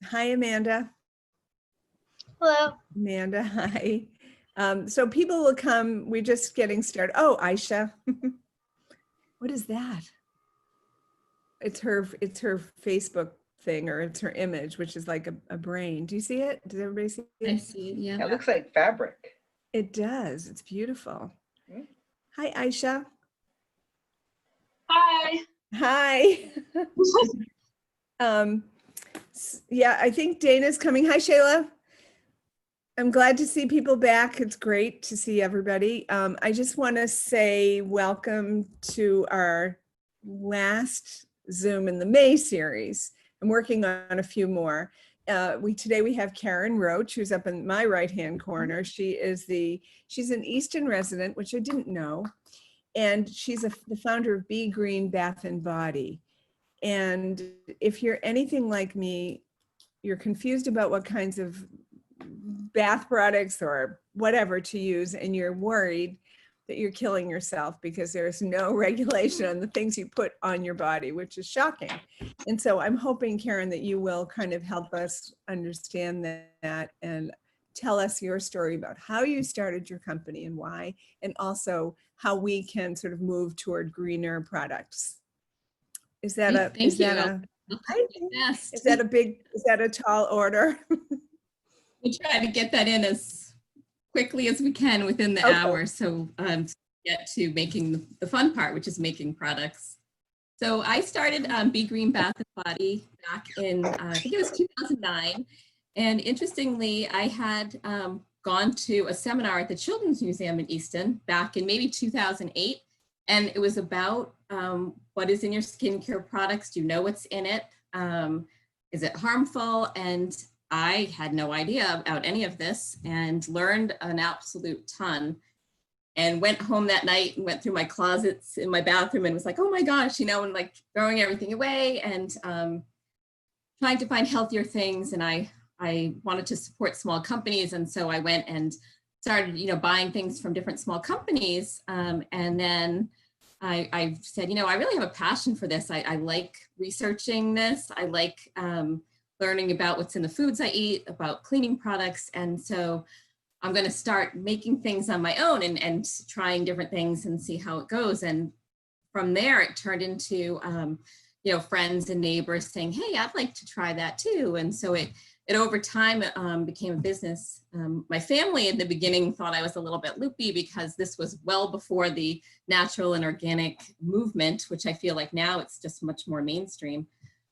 Hi, Amanda. Hello. Amanda, hi. So people will come, we're just getting started. Oh, Aisha. What is that? It's her Facebook thing, or it's her image, which is like a brain. Do you see it? Does everybody see it? I see it, yeah. It looks like fabric. It does. It's beautiful. Hmm. Hi, Aisha. Hi. Hi. Yeah, I think Dana's coming. Hi, Shayla. I'm glad to see people back. It's great to see everybody. I just want to say welcome to our last Zoom in the May series. I'm working on a few more. Today we have Karen Roach, who's up in my right-hand corner. She's an Easton resident, which I didn't know. And she's the founder of Be Green Bath and Body. And if you're anything like me, you're confused about what kinds of bath products or whatever to use, and you're worried that you're killing yourself because there's no regulation on the things you put on your body, which is shocking. And so I'm hoping, Karen, that you will kind of help us understand that and tell us your story about how you started your company and why, and also how we can sort of move toward greener products. Is that a tall order? We try to get that in as quickly as we can within the hour, so get to making the fun part, which is making products. So I started Be Green Bath and Body back in I think it was 2009, and interestingly, I had gone to a seminar at the Children's Museum in Easton back in maybe 2008, and it was about what is in your skincare products. Do you know what's in it? Is it harmful? And I had no idea about any of this and learned an absolute ton, and went home that night and went through my closets in my bathroom and was like, oh my gosh, and like throwing everything away and trying to find healthier things. And I wanted to support small companies. And so I went and started, buying things from different small companies. And then I said, I really have a passion for this. I like researching this. I like learning about what's in the foods I eat, about cleaning products. And so I'm going to start making things on my own and trying different things and see how it goes. And from there, it turned into, friends and neighbors saying, hey, I'd like to try that too. And so it over time became a business. My family in the beginning thought I was a little bit loopy because this was well before the natural and organic movement, which I feel like now it's just much more mainstream.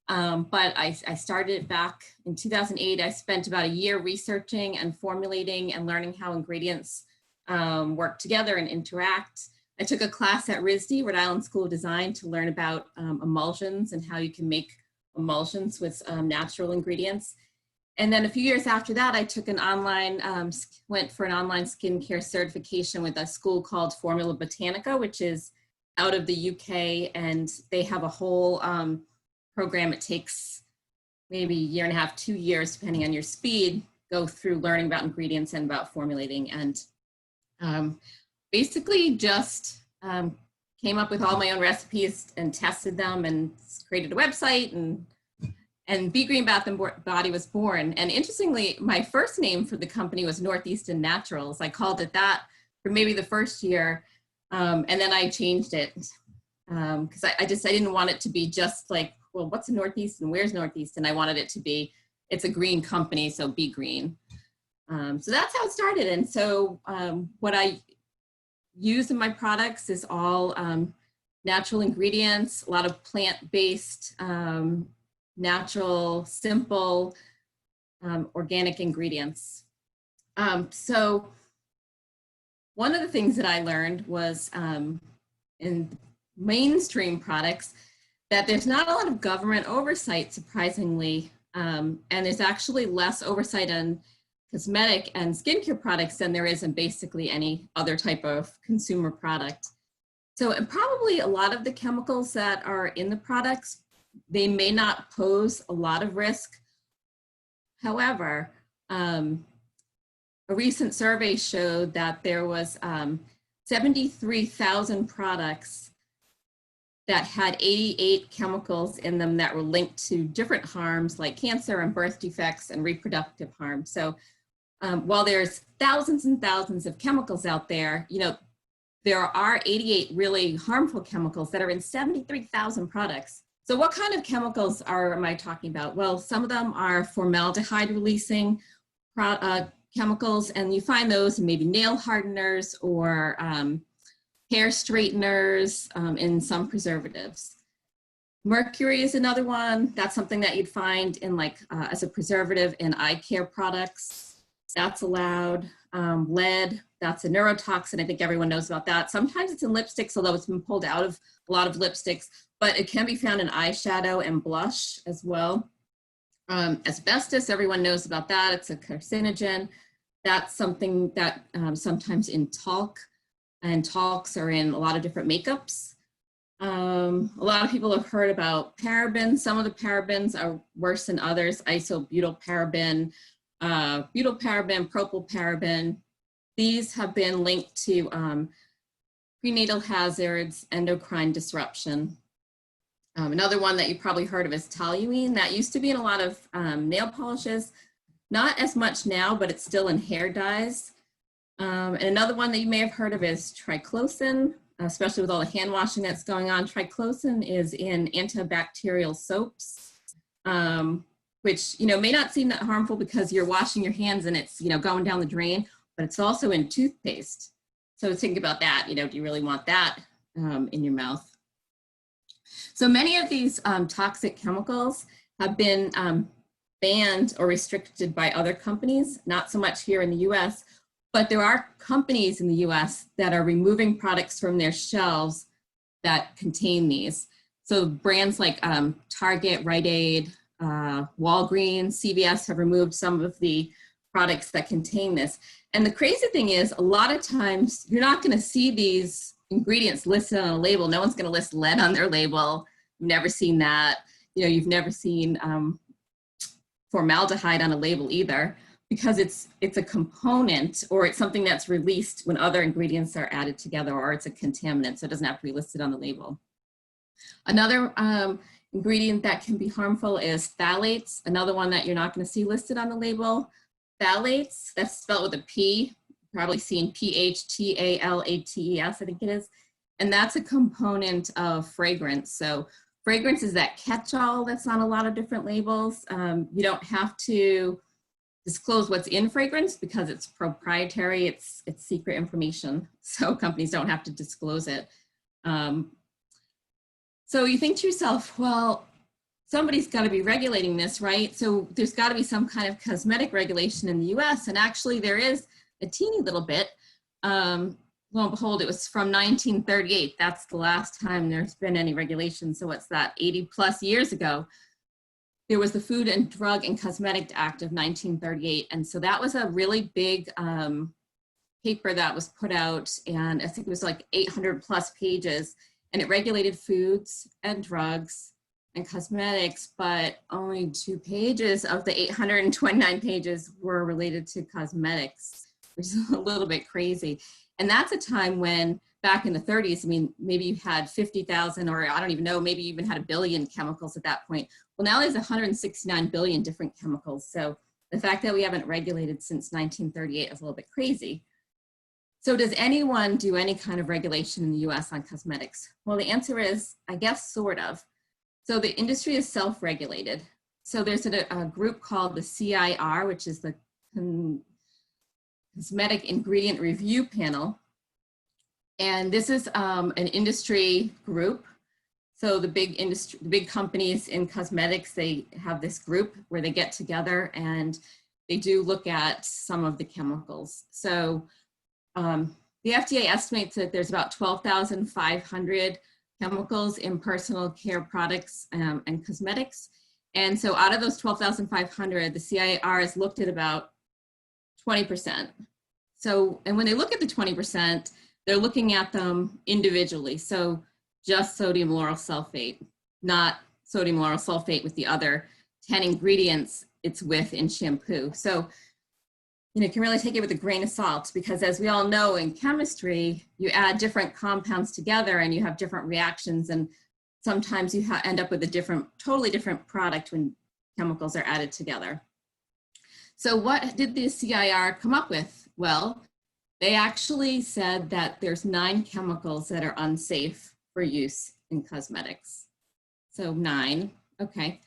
But I started it back in 2008. I spent about a year researching and formulating and learning how ingredients work together and interact. I took a class at RISD, Rhode Island School of Design, to learn about emulsions and how you can make emulsions with natural ingredients. And then a few years after that, I took went for an online skincare certification with a school called Formula Botanica, which is out of the UK, and they have a whole program. It takes maybe a year and a half, 2 years, depending on your speed, go through learning about ingredients and about formulating, and basically just came up with all my own recipes and tested them and created a website, and Be Green Bath and Body was born. And interestingly, my first name for the company was Northeastern Naturals. I called it that for maybe the first year, and then I changed it because I didn't want it to be just like, well, what's Northeast and where's Northeast? And I wanted it to be, it's a green company, so Be Green. So that's how it started. And so what I use in my products is all natural ingredients, a lot of plant-based, natural, simple, organic ingredients. So one of the things that I learned was in mainstream products, that there's not a lot of government oversight, surprisingly, and there's actually less oversight on cosmetic and skincare products than there is in basically any other type of consumer product. So, and probably a lot of the chemicals that are in the products, they may not pose a lot of risk. However, a recent survey showed that there was 73,000 products that had 88 chemicals in them that were linked to different harms like cancer and birth defects and reproductive harm. So while there's thousands and thousands of chemicals out there, you know, there are 88 really harmful chemicals that are in 73,000 products. So what kind of chemicals am I talking about? Well, some of them are formaldehyde releasing chemicals, and you find those in maybe nail hardeners or hair straighteners, in some preservatives. Mercury is another one. That's something that you'd find in like as a preservative in eye care products. That's allowed. Lead, that's a neurotoxin. I think everyone knows about that. Sometimes it's in lipsticks, although it's been pulled out of a lot of lipsticks, but it can be found in eyeshadow and blush as well. Asbestos, everyone knows about that. It's a carcinogen. That's something that sometimes in talc, and talcs are in a lot of different makeups. A lot of people have heard about parabens. Some of the parabens are worse than others. Isobutylparaben, butylparaben, propylparaben. These have been linked to prenatal hazards, endocrine disruption. Another one that you probably heard of is toluene. That used to be in a lot of nail polishes. Not as much now, but it's still in hair dyes. And another one that you may have heard of is triclosan, especially with all the hand washing that's going on. Triclosan is in antibacterial soaps, which, you know, may not seem that harmful because you're washing your hands and it's, you know, going down the drain, but it's also in toothpaste. So think about that, you know, do you really want that in your mouth? So many of these toxic chemicals have been banned or restricted by other companies, not so much here in the US, but there are companies in the US that are removing products from their shelves that contain these. So brands like Target, Rite Aid, Walgreens, CVS have removed some of the products that contain this. And the crazy thing is, a lot of times you're not going to see these ingredients listed on a label. No one's going to list lead on their label. You've never seen that. You know, you've never seen formaldehyde on a label either, because it's a component, or it's something that's released when other ingredients are added together, or it's a contaminant, so it doesn't have to be listed on the label. Another ingredient that can be harmful is phthalates, another one that you're not going to see listed on the label. Phthalates, that's spelled with a P, probably seen P-H-T-A-L-A-T-E-S, I think it is, and that's a component of fragrance. So fragrance is that catch-all that's on a lot of different labels. You don't have to disclose what's in fragrance because it's proprietary, it's secret information, so companies don't have to disclose it. So you think to yourself, well, somebody's got to be regulating this, right? So there's got to be some kind of cosmetic regulation in the US, and actually there is a teeny little bit. Lo and behold, it was from 1938. That's the last time there's been any regulation. So what's that, 80 plus years ago? There was the Food and Drug and Cosmetic Act of 1938. And so that was a really big paper that was put out, and I think it was like 800 plus pages, and it regulated foods and drugs and cosmetics, but only 2 pages of the 829 pages were related to cosmetics, which is a little bit crazy. And that's a time when, back in the 30s, I mean, maybe you had 50,000, or I don't even know, maybe you even had 1 billion chemicals at that point. Well, now there's 169 billion different chemicals. So the fact that we haven't regulated since 1938 is a little bit crazy. So does anyone do any kind of regulation in the US on cosmetics? Well, the answer is, I guess, sort of. So the industry is self-regulated. So there's a group called the CIR, which is the Cosmetic Ingredient Review Panel. And this is an industry group. So the big companies in cosmetics, they have this group where they get together and they do look at some of the chemicals. So the FDA estimates that there's about 12,500 chemicals in personal care products and cosmetics. And so out of those 12,500, the CIR has looked at about 20%. So, and when they look at the 20%, they're looking at them individually. So just sodium lauryl sulfate, not sodium lauryl sulfate with the other 10 ingredients it's with in shampoo. So, you know, you can really take it with a grain of salt, because as we all know in chemistry, you add different compounds together and you have different reactions. And sometimes you end up with a totally different product when chemicals are added together. So what did the CIR come up with? Well, they actually said that there's 9 chemicals that are unsafe for use in cosmetics. So 9, okay.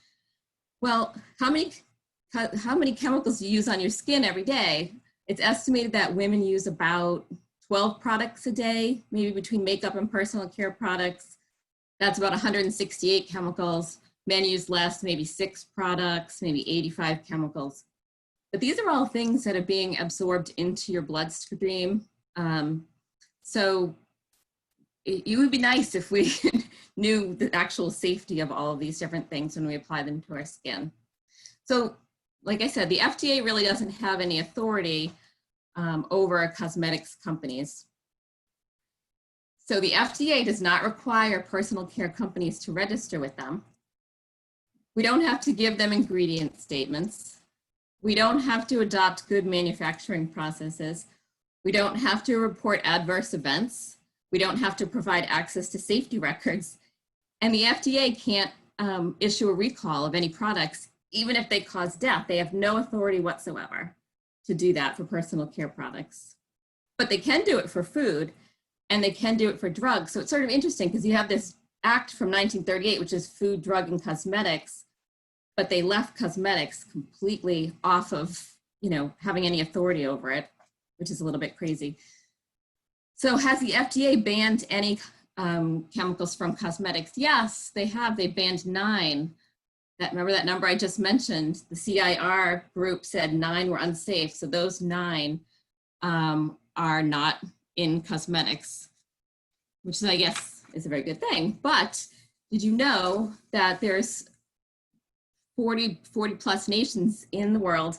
Well, how many chemicals do you use on your skin every day? It's estimated that women use about 12 products a day, maybe between makeup and personal care products. That's about 168 chemicals. Men use less, maybe 6 products, maybe 85 chemicals. But these are all things that are being absorbed into your bloodstream. So it would be nice if we knew the actual safety of all of these different things when we apply them to our skin. So, like I said, the FDA really doesn't have any authority over cosmetics companies. So the FDA does not require personal care companies to register with them. We don't have to give them ingredient statements. We don't have to adopt good manufacturing processes. We don't have to report adverse events. We don't have to provide access to safety records. And the FDA can't issue a recall of any products, even if they cause death. They have no authority whatsoever to do that for personal care products. But they can do it for food, and they can do it for drugs. So it's sort of interesting because you have this act from 1938, which is Food, Drug, and Cosmetics, but they left cosmetics completely off of, having any authority over it, which is a little bit crazy. So has the FDA banned any chemicals from cosmetics? Yes, they have. They banned 9. Remember that number I just mentioned? The CIR group said 9 were unsafe. So those 9 are not in cosmetics, which I guess is a very good thing. But did you know that there's 40 plus nations in the world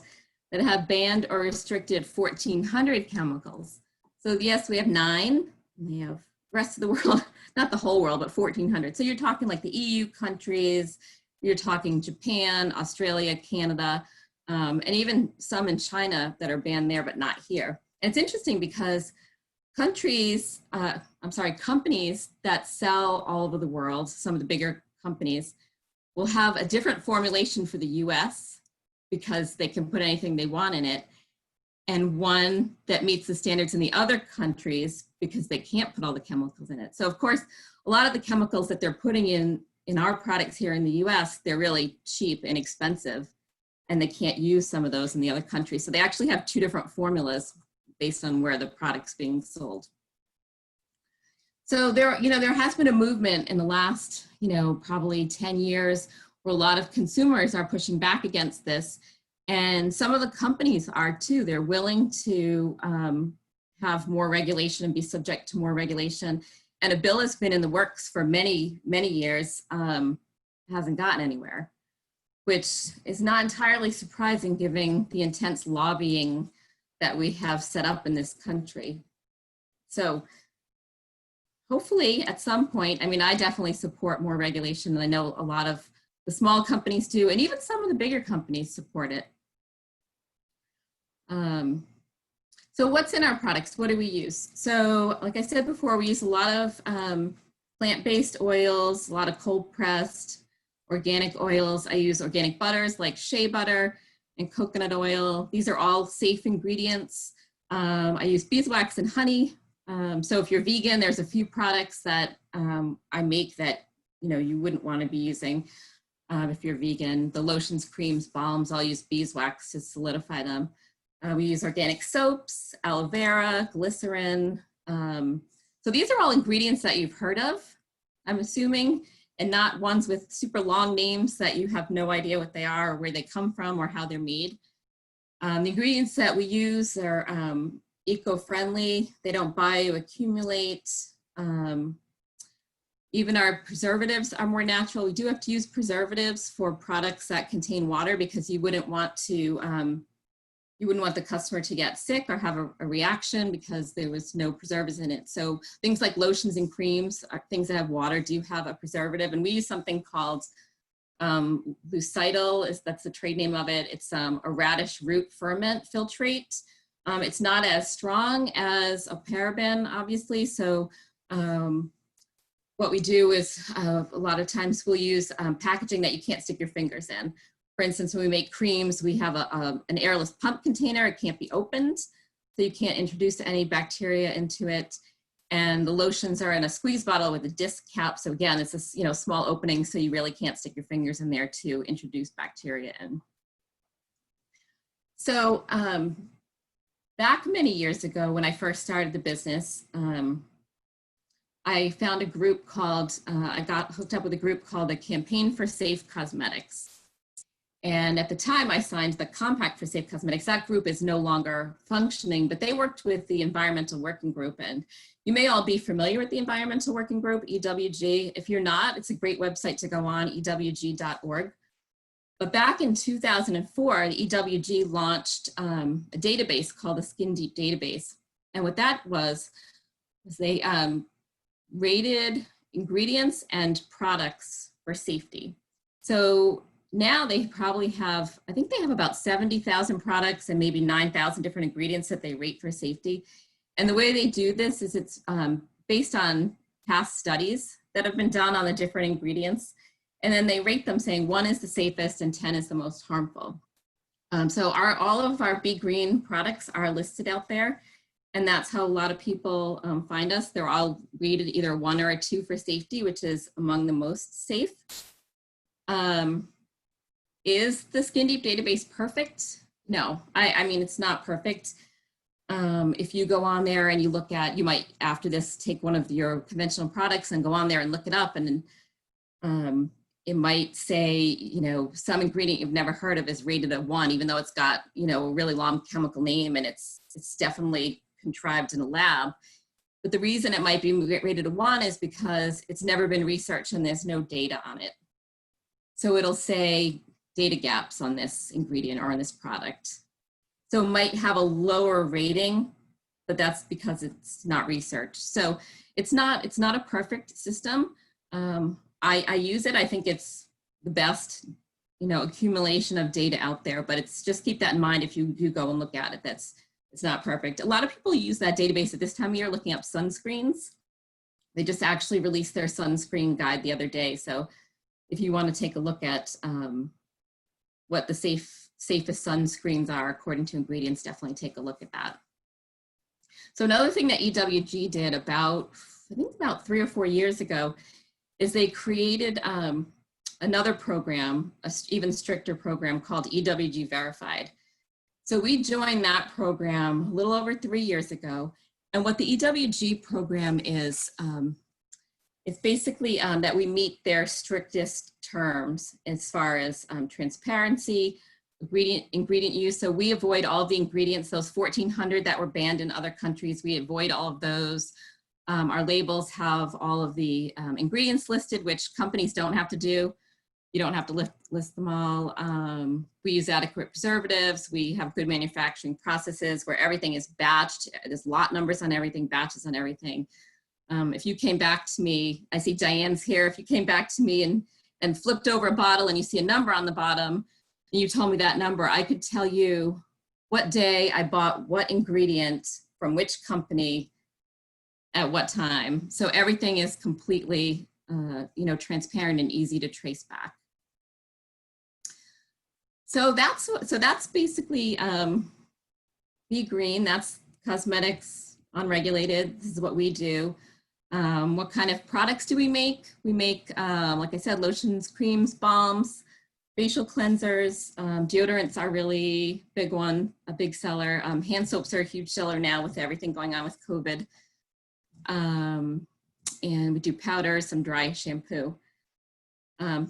that have banned or restricted 1,400 chemicals? So yes, we have 9, and we have the rest of the world, not the whole world, but 1,400. So you're talking like the EU countries, you're talking Japan, Australia, Canada, and even some in China that are banned there, but not here. And it's interesting because companies that sell all over the world, some of the bigger companies, will have a different formulation for the US because they can put anything they want in it, and one that meets the standards in the other countries because they can't put all the chemicals in it. So of course, a lot of the chemicals that they're putting in our products here in the US, they're really cheap and expensive, and they can't use some of those in the other countries. So they actually have 2 different formulas based on where the product's being sold. So there has been a movement in the last, probably 10 years where a lot of consumers are pushing back against this. And some of the companies are too. They're willing to have more regulation and be subject to more regulation. And a bill has been in the works for many, many years, hasn't gotten anywhere, which is not entirely surprising given the intense lobbying that we have set up in this country. So hopefully at some point, I definitely support more regulation, and I know a lot of the small companies do, and even some of the bigger companies support it. So what's in our products? What do we use? So like I said before, we use a lot of plant-based oils, a lot of cold-pressed organic oils. I use organic butters like shea butter and coconut oil. These are all safe ingredients. I use beeswax and honey. So if you're vegan, there's a few products that I make that you wouldn't want to be using if you're vegan. The lotions, creams, balms, I'll use beeswax to solidify them. We use organic soaps, aloe vera, glycerin. So these are all ingredients that you've heard of, I'm assuming, and not ones with super long names that you have no idea what they are or where they come from or how they're made. The ingredients that we use are eco-friendly. They don't bioaccumulate. Even our preservatives are more natural. We do have to use preservatives for products that contain water because you wouldn't want the customer to get sick or have a reaction because there was no preservatives in it. So things like lotions and creams, things that have water, do have a preservative. And we use something called lucidal, that's the trade name of it. It's a radish root ferment filtrate. It's not as strong as a paraben, obviously. So what we do is a lot of times we'll use packaging that you can't stick your fingers in. For instance, when we make creams, we have an airless pump container. It can't be opened, so you can't introduce any bacteria into it. And the lotions are in a squeeze bottle with a disc cap. So again, it's a small opening, so you really can't stick your fingers in there to introduce bacteria in. So back many years ago when I first started the business, I found a group called, I got hooked up with a group called the Campaign for Safe Cosmetics. And at the time I signed the Compact for Safe Cosmetics. That group is no longer functioning, but they worked with the Environmental Working Group. And you may all be familiar with the Environmental Working Group, EWG. If you're not, it's a great website to go on, ewg.org. But back in 2004, the EWG launched a database called the Skin Deep Database. And what that was they rated ingredients and products for safety. So now they probably have, I think they have about 70,000 products and maybe 9,000 different ingredients that they rate for safety. And the way they do this is it's based on past studies that have been done on the different ingredients. And then they rate them saying 1 is the safest and 10 is the most harmful. So all of our Be Green products are listed out there. And that's how a lot of people find us. They're all rated either 1 or a 2 for safety, which is among the most safe. Is the Skin Deep database perfect? No, I mean, it's not perfect. If you go on there and you look at, you might after this take one of your conventional products and go on there and look it up, and it might say, some ingredient you've never heard of is rated a 1, even though it's got, a really long chemical name and it's definitely contrived in a lab. But the reason it might be rated a 1 is because it's never been researched and there's no data on it. So it'll say data gaps on this ingredient or on this product. So it might have a lower rating, but that's because it's not researched. So it's not a perfect system. I use it. I think it's the best, accumulation of data out there, but it's just keep that in mind if you go and look at it. It's not perfect. A lot of people use that database at this time of year looking up sunscreens. They just actually released their sunscreen guide the other day. So if you want to take a look at what the safest sunscreens are according to ingredients, definitely take a look at that. So another thing that EWG did I think about 3 or 4 years ago, is they created another program, an even stricter program called Ewg Verified. So we joined that program a little over 3 years ago. And what the EWG program is, it's basically that we meet their strictest terms as far as transparency, ingredient use. So we avoid all the ingredients, those 1,400 that were banned in other countries, we avoid all of those. Our labels have all of the ingredients listed, which companies don't have to do. You don't have to list them all. We use adequate preservatives. We have good manufacturing processes where everything is batched. There's lot numbers on everything, batches on everything. If you came back to me, I see Diane's here. If you came back to me and flipped over a bottle and you see a number on the bottom and you told me that number, I could tell you what day I bought what ingredient from which company at what time. So everything is completely transparent and easy to trace back. So that's basically Be Green. That's cosmetics unregulated. This is what we do. What kind of products do we make? We make, like I said, lotions, creams, balms, facial cleansers. Deodorants are really big one, a big seller. Hand soaps are a huge seller now with everything going on with COVID. And we do powder, some dry shampoo.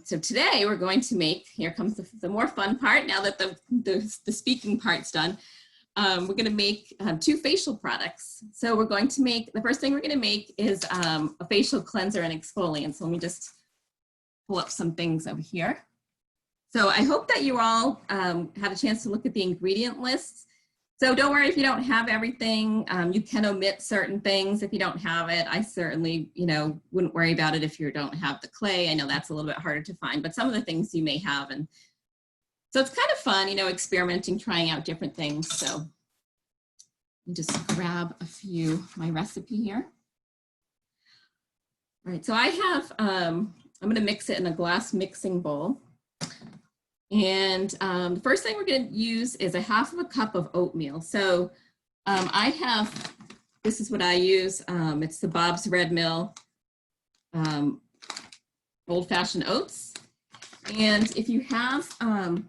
So today we're going to make, here comes the more fun part now that the speaking part's done. We're going to make 2 facial products. So we're going to make, the first thing we're going to make is a facial cleanser and exfoliant. So let me just pull up some things over here. So I hope that you all had a chance to look at the ingredient lists. So don't worry if you don't have everything. You can omit certain things if you don't have it. I certainly, wouldn't worry about it if you don't have the clay. I know that's a little bit harder to find, but some of the things you may have. And so it's kind of fun, experimenting, trying out different things. So let me just grab my recipe here. All right, so I have, I'm gonna mix it in a glass mixing bowl. And the first thing we're gonna use is a 1/2 cup of oatmeal. So I have, this is what I use. It's the Bob's Red Mill old-fashioned oats. And if you have a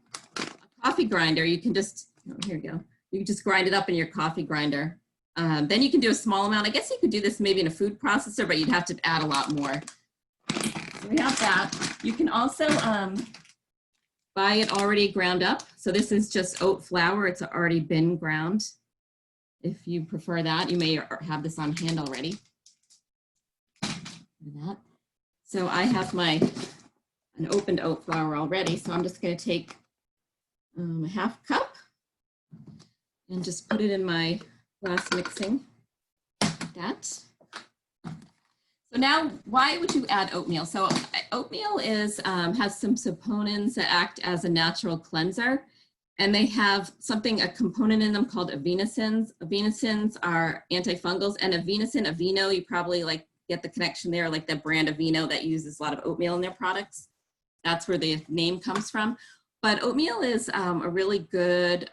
coffee grinder, you can just, oh, here we go. You can just grind it up in your coffee grinder. Then you can do a small amount. I guess you could do this maybe in a food processor, but you'd have to add a lot more. So we have that. You can also buy it already ground up. So this is just oat flour. It's already been ground. If you prefer that, you may have this on hand already. That. So I have an opened oat flour already. So I'm just going to take a 1/2 cup and just put it in my glass mixing. Like that. So now, why would you add oatmeal? So oatmeal is has some saponins that act as a natural cleanser, and they have a component in them called avinosins. Avinosins are antifungals, and Aveeno, you probably like get the connection there, like the brand Aveeno that uses a lot of oatmeal in their products. That's where the name comes from. But oatmeal is a really good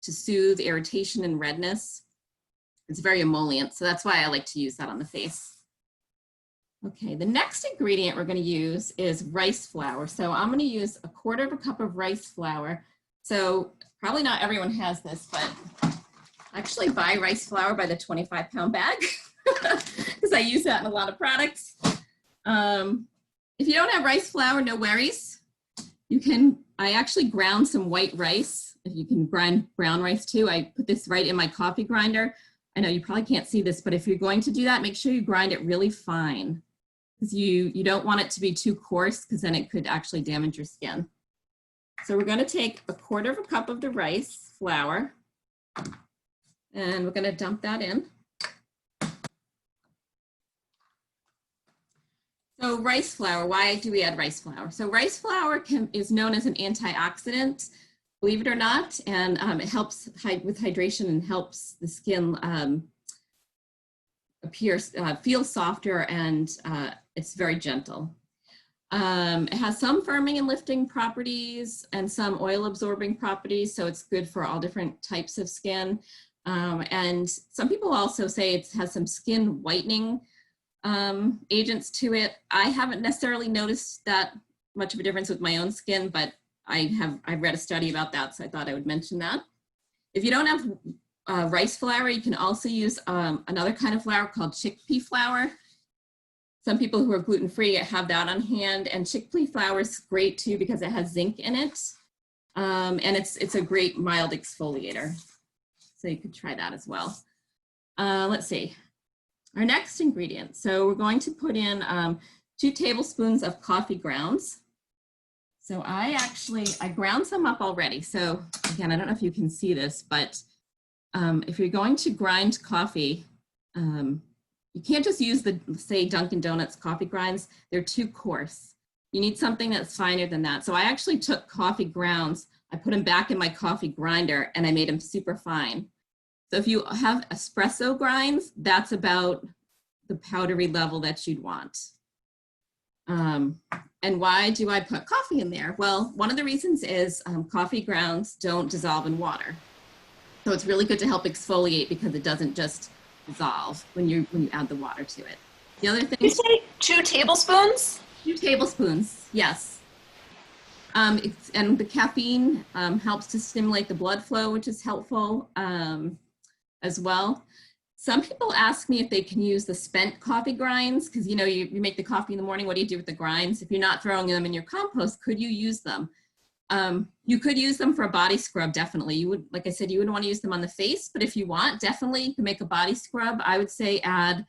to soothe irritation and redness. It's very emollient, so that's why I like to use that on the face. Okay, the next ingredient we're going to use is rice flour. So I'm going to use a 1/4 cup of rice flour. So probably not everyone has this, but I actually buy rice flour by the 25-pound bag because I use that in a lot of products. If you don't have rice flour, no worries. I actually ground some white rice. If you can grind brown rice too, I put this right in my coffee grinder. I know you probably can't see this, but if you're going to do that, make sure you grind it really fine, because you don't want it to be too coarse, because then it could actually damage your skin. So we're going to take a 1/4 cup of the rice flour, and we're going to dump that in. So rice flour, why do we add rice flour? So rice flour is known as an antioxidant, believe it or not, and it helps with hydration and helps the skin feel softer, and it's very gentle. It has some firming and lifting properties and some oil absorbing properties, so it's good for all different types of skin. And some people also say it has some skin whitening agents to it. I haven't necessarily noticed that much of a difference with my own skin, but I've read a study about that, so I thought I would mention that. If you don't have rice flour, you can also use another kind of flour called chickpea flour. Some people who are gluten-free have that on hand, and chickpea flour is great too because it has zinc in it, and it's a great mild exfoliator. So you could try that as well. Let's see, our next ingredient. So we're going to put in 2 tablespoons of coffee grounds. So I ground some up already. So again, I don't know if you can see this, but if you're going to grind coffee, you can't just use the, say, Dunkin' Donuts coffee grinds. They're too coarse. You need something that's finer than that. So I actually took coffee grounds, I put them back in my coffee grinder, and I made them super fine. So if you have espresso grinds, that's about the powdery level that you'd want. And why do I put coffee in there? Well, one of the reasons is coffee grounds don't dissolve in water. So it's really good to help exfoliate because it doesn't just dissolve when you add the water to it. The other thing— You say 2 tablespoons? 2 tablespoons, yes. And the caffeine helps to stimulate the blood flow, which is helpful as well. Some people ask me if they can use the spent coffee grinds, because you know, you make the coffee in the morning, what do you do with the grinds? If you're not throwing them in your compost, could you use them? You could use them for a body scrub, definitely. You would, like I said, you wouldn't want to use them on the face, but if you want, definitely you can make a body scrub. I would say add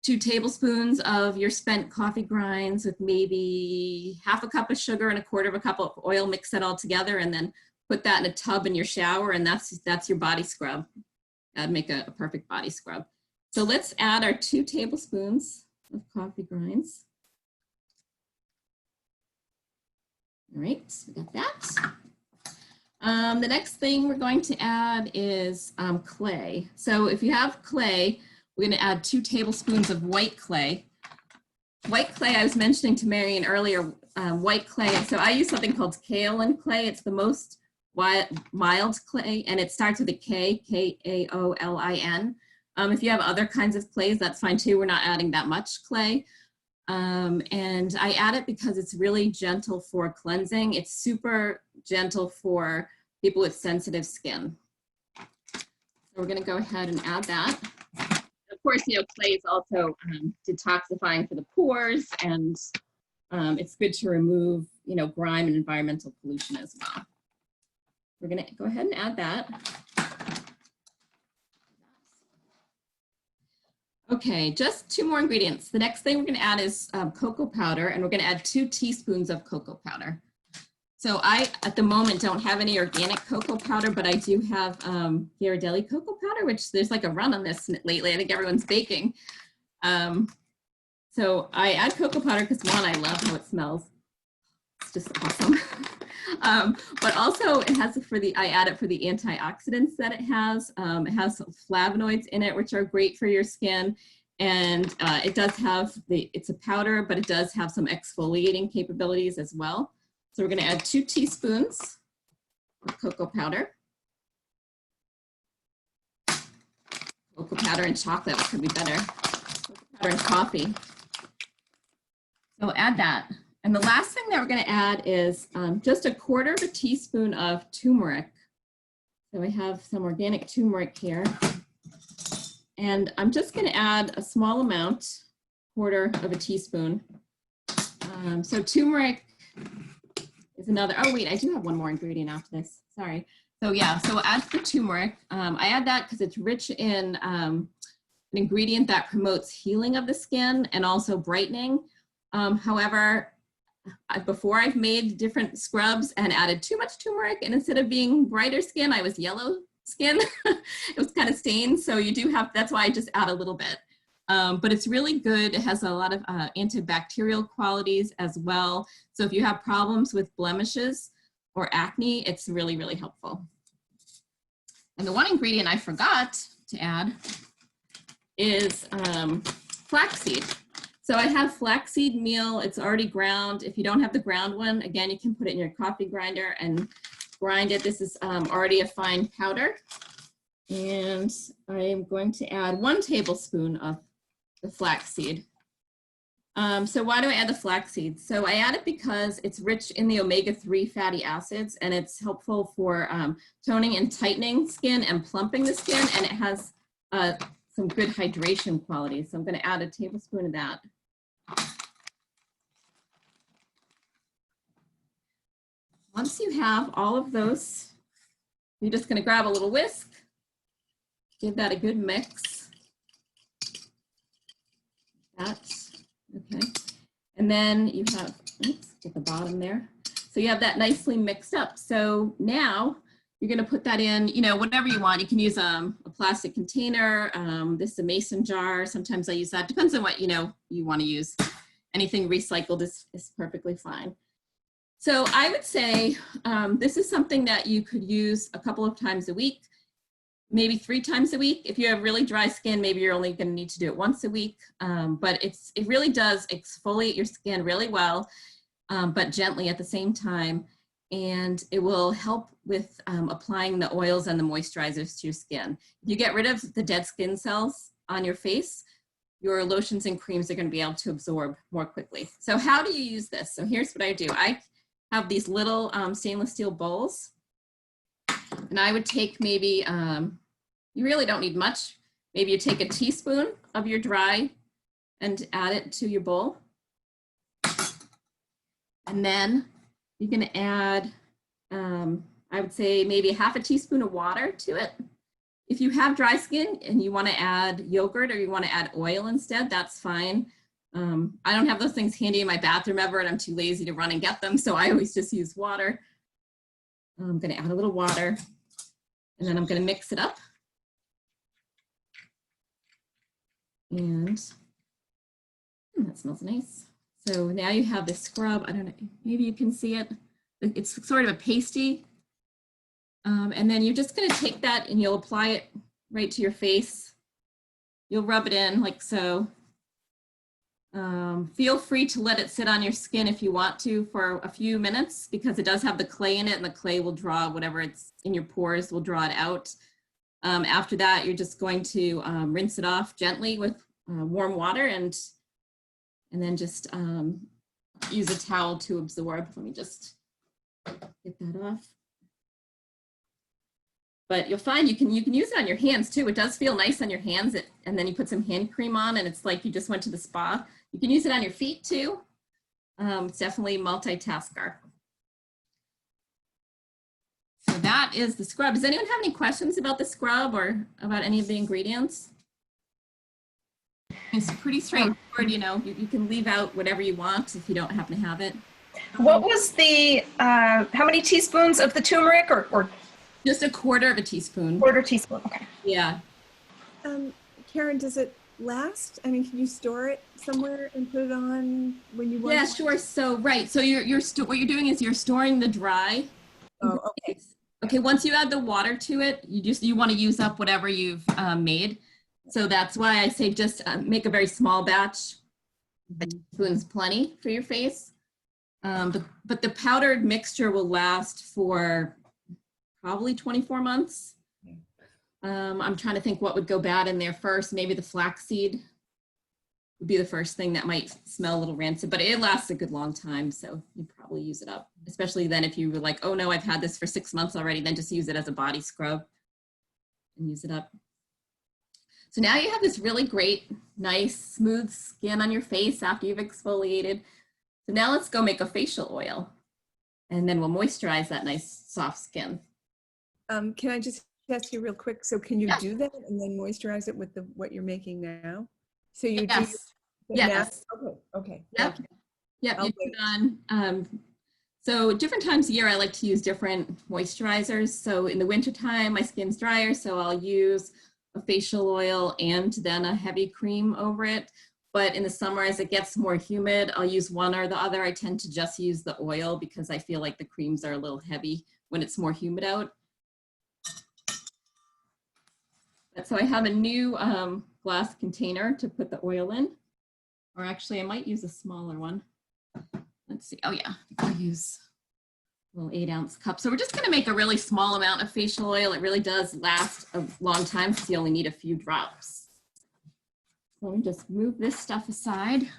2 tablespoons of your spent coffee grinds with maybe 1/2 cup of sugar and 1/4 cup of oil, mix that all together, and then put that in a tub in your shower, and that's your body scrub. That'd make a perfect body scrub. So let's add our 2 tablespoons of coffee grinds. All right, so we got that. The next thing we're going to add is clay. So if you have clay, we're going to add 2 tablespoons of white clay. white clay, I was mentioning to Marion earlier, white clay. So I use something called kaolin clay. It's the most mild clay, and it starts with a K, Kaolin. If you have other kinds of clays, that's fine too. We're not adding that much clay. And I add it because it's really gentle for cleansing. It's super gentle for people with sensitive skin. So we're gonna go ahead and add that. Of course, you know, clay is also detoxifying for the pores, and it's good to remove, you know, grime and environmental pollution as well. We're gonna go ahead and add that. Okay, just 2 more ingredients. The next thing we're gonna add is cocoa powder, and we're gonna add 2 teaspoons of cocoa powder. So I, at the moment, don't have any organic cocoa powder, but I do have Ghirardelli cocoa powder, which there's like a run on this lately. I think everyone's baking. So I add cocoa powder because, one, I love how it smells. It's just awesome. But also it has I add it for the antioxidants that it has. It has flavonoids in it, which are great for your skin. And it does have it's a powder, but it does have some exfoliating capabilities as well. So we're going to add 2 teaspoons of cocoa powder. Cocoa powder and chocolate could be better. Cocoa powder and coffee. So we'll add that. And the last thing that we're going to add is just 1/4 teaspoon of turmeric. So I have some organic turmeric here. And I'm just going to add a small amount, 1/4 teaspoon. So turmeric is another, oh wait, I do have one more ingredient after this, sorry. So yeah, so we'll add the turmeric. I add that because it's rich in an ingredient that promotes healing of the skin and also brightening. However, before I've made different scrubs and added too much turmeric, and instead of being brighter skin, I was yellow skin. It was kind of stained, so you do have, that's why I just add a little bit. But it's really good. It has a lot of antibacterial qualities as well. So if you have problems with blemishes or acne, it's really, really helpful. And the one ingredient I forgot to add is flaxseed. So I have flaxseed meal. It's already ground. If you don't have the ground one, again, you can put it in your coffee grinder and grind it. This is already a fine powder. And I am going to add 1 tablespoon of the flaxseed. So why do I add the flaxseed? So I add it because it's rich in the omega-3 fatty acids, and it's helpful for toning and tightening skin and plumping the skin, and it has some good hydration qualities. So I'm going to add 1 tablespoon of that. Once you have all of those, you're just going to grab a little whisk, give that a good mix. Okay. And then you have, oops, at the bottom there. So you have that nicely mixed up. So now you're going to put that in, you know, whatever you want. You can use a plastic container. This is a mason jar. Sometimes I use that. Depends on what, you know, you want to use. Anything recycled is perfectly fine. So I would say this is something that you could use a couple of times a week, maybe 3 times a week. If you have really dry skin, maybe you're only going to need to do it once a week. But it really does exfoliate your skin really well, but gently at the same time. And it will help with applying the oils and the moisturizers to your skin. If you get rid of the dead skin cells on your face, your lotions and creams are going to be able to absorb more quickly. So how do you use this? So here's what I do. I have these little stainless steel bowls, and I would take maybe, you really don't need much. Maybe you take 1 teaspoon of your dry and add it to your bowl. And then you're going to add, I would say maybe 1/2 teaspoon of water to it. If you have dry skin and you want to add yogurt or you want to add oil instead, that's fine. I don't have those things handy in my bathroom ever, and I'm too lazy to run and get them, so I always just use water. I'm going to add a little water, and then I'm going to mix it up. And that smells nice. So now you have this scrub. I don't know, maybe you can see it. It's sort of a pasty. And then you're just going to take that and you'll apply it right to your face. You'll rub it in like so. Feel free to let it sit on your skin if you want to for a few minutes, because it does have the clay in it, and the clay will draw whatever it's in your pores, will draw it out. After that, you're just going to rinse it off gently with warm water, and then just use a towel to absorb. Let me just get that off. But you'll find you can use it on your hands too. It does feel nice on your hands, and then you put some hand cream on, and it's like you just went to the spa. You can use it on your feet too. It's definitely multitasker. So that is the scrub. Does anyone have any questions about the scrub or about any of the ingredients? It's pretty straightforward, you know. You can leave out whatever you want if you don't happen to have it. What was the, how many teaspoons of the turmeric or Just a quarter of a teaspoon. quarter teaspoon? Okay. Yeah. Karen, does it last? I mean, can you store it somewhere and put it on when you want? Yeah, sure. So, right. So what you're doing is you're storing the dry. Oh, okay. Okay, once you add the water to it, you want to use up whatever you've made. So that's why I say just make a very small batch. A teaspoon's plenty for your face. But the powdered mixture will last for probably 24 months. I'm trying to think what would go bad in there first. Maybe the flaxseed would be the first thing that might smell a little rancid, but it lasts a good long time, so you probably use it up. Especially then if you were like, oh no, I've had this for 6 months already, then just use it as a body scrub and use it up. So now you have this really great, nice, smooth skin on your face after you've exfoliated. So now let's go make a facial oil, and then we'll moisturize that nice, soft skin. Can I just ask you real quick? So can you do that and then moisturize it with what you're making now? So you Yes. do Yes. Okay. Okay. Yep. Thank you. Yep. I'll You put on. So different times of year, I like to use different moisturizers. So in the wintertime, my skin's drier, so I'll use a facial oil and then a heavy cream over it. But in the summer, as it gets more humid, I'll use one or the other. I tend to just use the oil because I feel like the creams are a little heavy when it's more humid out. So I have a new glass container to put the oil in, or actually I might use a smaller one. Let's see. Oh yeah, I'll use a little 8-ounce cup. So we're just going to make a really small amount of facial oil. It really does last a long time because you only need a few drops. Let me just move this stuff aside.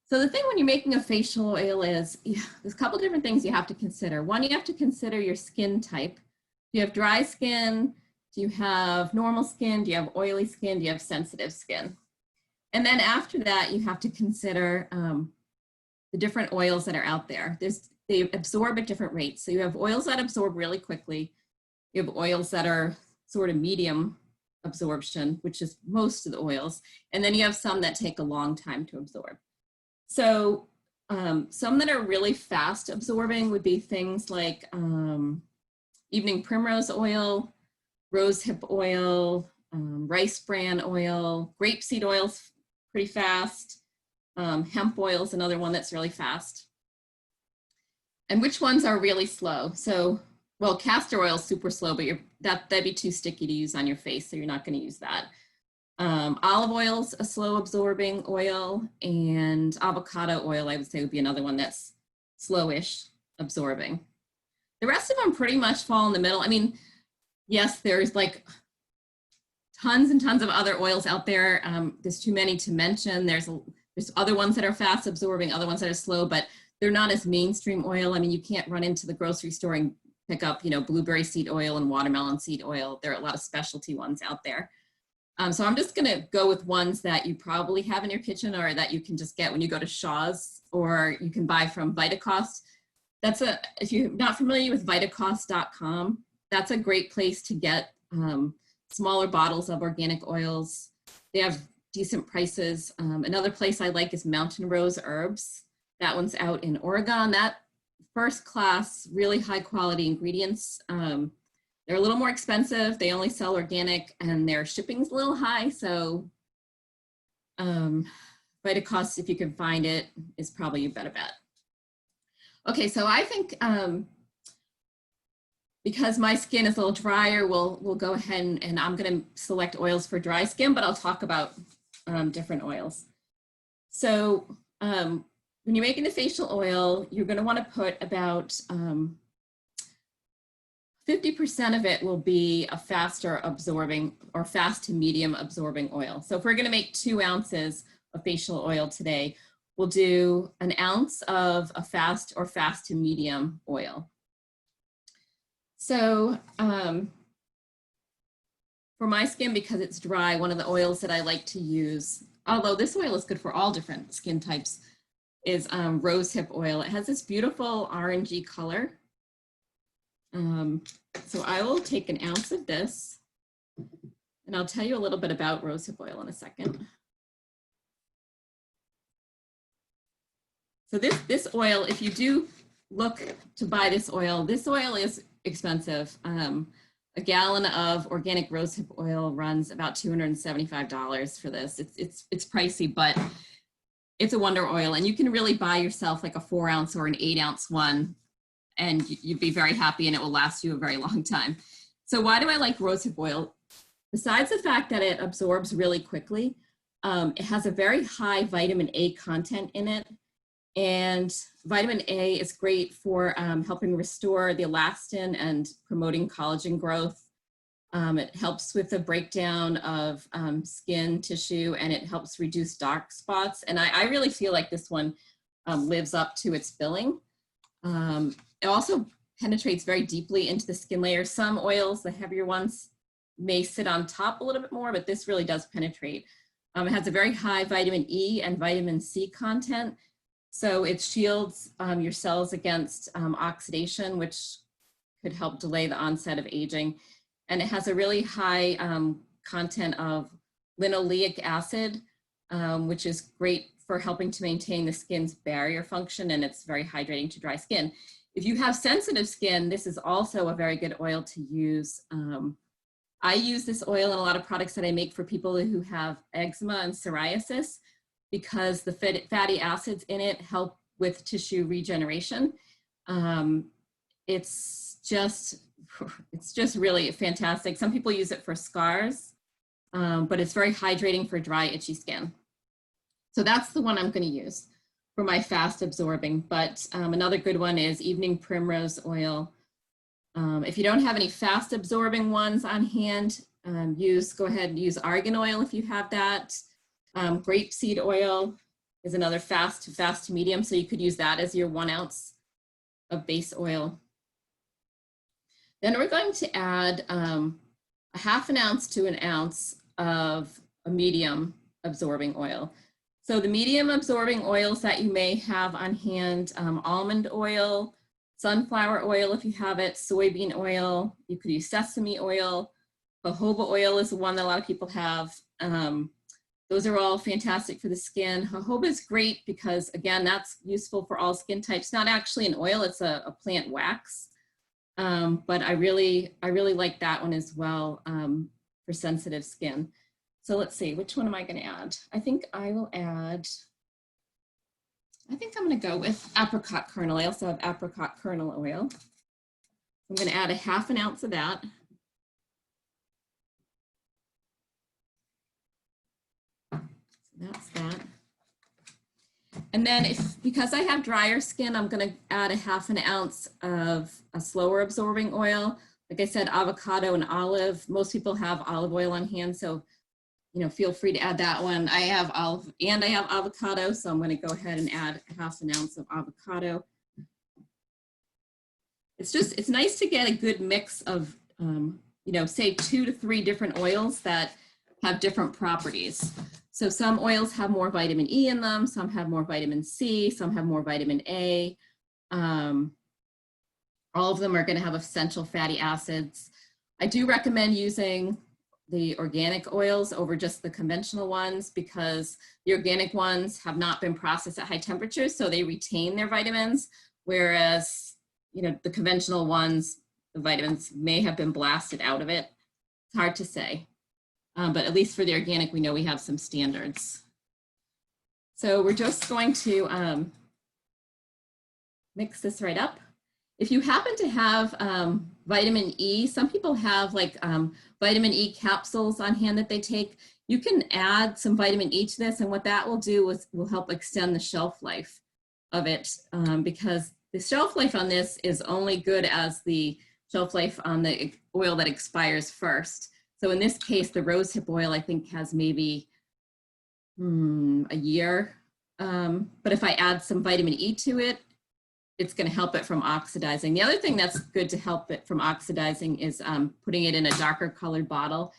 So the thing when you're making a facial oil is there's a couple different things you have to consider. One, you have to consider your skin type. Do you have dry skin? Do you have normal skin? Do you have oily skin? Do you have sensitive skin? And then after that, you have to consider the different oils that are out there. They absorb at different rates. So you have oils that absorb really quickly. You have oils that are sort of medium absorption, which is most of the oils. And then you have some that take a long time to absorb. So some that are really fast absorbing would be things like evening primrose oil, rosehip oil, rice bran oil, grapeseed oil's pretty fast. Hemp oil is another one that's really fast. And which ones are really slow? So, well, castor oil is super slow, but that'd be too sticky to use on your face, so you're not going to use that. Olive oil's a slow absorbing oil, and avocado oil, I would say, would be another one that's slowish absorbing. The rest of them pretty much fall in the middle. I mean, yes, there's like tons and tons of other oils out there. There's too many to mention. There's other ones that are fast absorbing, other ones that are slow, but they're not as mainstream oil. I mean, you can't run into the grocery store and pick up, you know, blueberry seed oil and watermelon seed oil. There are a lot of specialty ones out there. So I'm just gonna go with ones that you probably have in your kitchen or that you can just get when you go to Shaw's, or you can buy from Vitacost. If you're not familiar with Vitacost.com, that's a great place to get smaller bottles of organic oils. They have decent prices. Another place I like is Mountain Rose Herbs. That one's out in Oregon. That first class, really high quality ingredients. They're a little more expensive. They only sell organic and their shipping's a little high. So Vitacost, if you can find it, is probably a better bet. Okay, so I think because my skin is a little drier, we'll go ahead and I'm gonna select oils for dry skin, but I'll talk about different oils. So when you're making the facial oil, you're going to want to put about 50% of it will be a faster absorbing or fast to medium absorbing oil. So if we're going to make 2 ounces of facial oil today, we'll do 1 ounce of a fast or fast to medium oil. So for my skin, because it's dry, one of the oils that I like to use, although this oil is good for all different skin types, is Rosehip oil. It has this beautiful orangey color. So I will take 1 ounce of this, and I'll tell you a little bit about Rosehip oil in a second. So this oil, if you do look to buy this oil is expensive. A gallon of organic rosehip oil runs about $275 for this. It's pricey, but it's a wonder oil, and you can really buy yourself like a 4 ounce or an 8 ounce one, and you'd be very happy, and it will last you a very long time. So why do I like rosehip oil? Besides the fact that it absorbs really quickly, it has a very high vitamin A content in it. And vitamin A is great for helping restore the elastin and promoting collagen growth. It helps with the breakdown of skin tissue, and it helps reduce dark spots. And I really feel like this one lives up to its billing. It also penetrates very deeply into the skin layer. Some oils, the heavier ones, may sit on top a little bit more, but this really does penetrate. It has a very high vitamin E and vitamin C content. So it shields your cells against oxidation, which could help delay the onset of aging. And it has a really high content of linoleic acid, which is great for helping to maintain the skin's barrier function, and it's very hydrating to dry skin. If you have sensitive skin, this is also a very good oil to use. I use this oil in a lot of products that I make for people who have eczema and psoriasis, because the fatty acids in it help with tissue regeneration. It's just really fantastic. Some people use it for scars, but it's very hydrating for dry, itchy skin. So that's the one I'm going to use for my fast absorbing. But another good one is Evening Primrose oil. If you don't have any fast absorbing ones on hand, go ahead and use argan oil if you have that. Grapeseed oil is another fast to medium, so you could use that as your 1 ounce of base oil. Then we're going to add a 1/2 ounce to 1 ounce of a medium absorbing oil. So the medium absorbing oils that you may have on hand, almond oil, sunflower oil if you have it, soybean oil, you could use sesame oil, jojoba oil is the one that a lot of people have. Those are all fantastic for the skin. Jojoba is great because, again, that's useful for all skin types. Not actually an oil, it's a plant wax. But I really like that one as well for sensitive skin. So let's see, which one am I going to add? I think I'm going to go with apricot kernel. I also have apricot kernel oil. I'm going to add a 1/2 ounce of that. That's that. And then because I have drier skin, I'm going to add a 1/2 ounce of a slower absorbing oil. Like I said, avocado and olive. Most people have olive oil on hand, so feel free to add that one. I have olive and I have avocado, so I'm going to go ahead and add a 1/2 ounce of avocado. It's nice to get a good mix of, say 2 to 3 different oils that have different properties. So some oils have more vitamin E in them, some have more vitamin C, some have more vitamin A. All of them are going to have essential fatty acids. I do recommend using the organic oils over just the conventional ones, because the organic ones have not been processed at high temperatures, so they retain their vitamins, whereas the conventional ones, the vitamins may have been blasted out of it. It's hard to say. But at least for the organic, we know we have some standards. So we're just going to mix this right up. If you happen to have vitamin E, some people have like vitamin E capsules on hand that they take. you can add some vitamin E to this, and what that will do is will help extend the shelf life of it, because the shelf life on this is only good as the shelf life on the oil that expires first. So in this case, the rosehip oil, I think, has maybe a year. But if I add some vitamin E to it, it's going to help it from oxidizing. The other thing that's good to help it from oxidizing is putting it in a darker colored bottle.